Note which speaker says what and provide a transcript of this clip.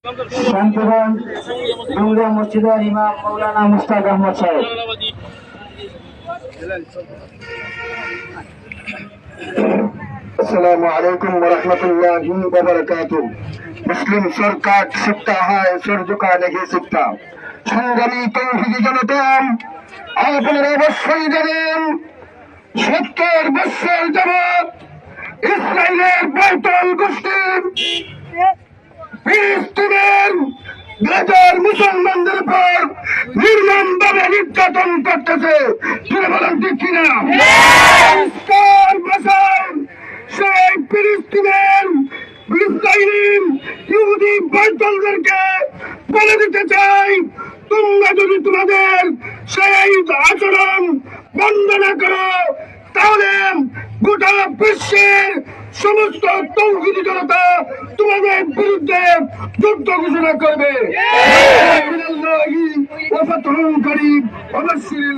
Speaker 1: শান্তিগঞ্জ দুর্গা মসজিদের ইমাম মৌলানা মুশতাক আহমদ সাহেব।
Speaker 2: আসসালামু আলাইকুম ওয়া রাহমাতুল্লাহি ওয়া বারাকাতুহু। মুসলিম সরকার শিখতা হয় সূর্যকা नहीं শিখতা। সংগ্রামী তৌহিদি জনতা, আপনারা অবশ্যই জানেন ৭০ বছর যাবৎ ইসরায়েলের বাইতুল গোষ্ঠী ফিলিস্তিনের গাজার মুসলমানদের উপর নির্মমভাবে নির্যাতন করতেছে। শুনে বলেন ঠিক কিনা? সেই ফিলিস্তিনের ইসরায়েলি ইহুদি বাইতুলদেরকে বলে দিতে চাই, তোমরা যদি তোমাদের সেই আচরণ বন্ধ না করো, তাহলে গোটা বিশ্বের সমস্ত তৌহিদি জনতা তোমাদের বিরুদ্ধে যুদ্ধ ঘোষণা করবে। অবশ্যই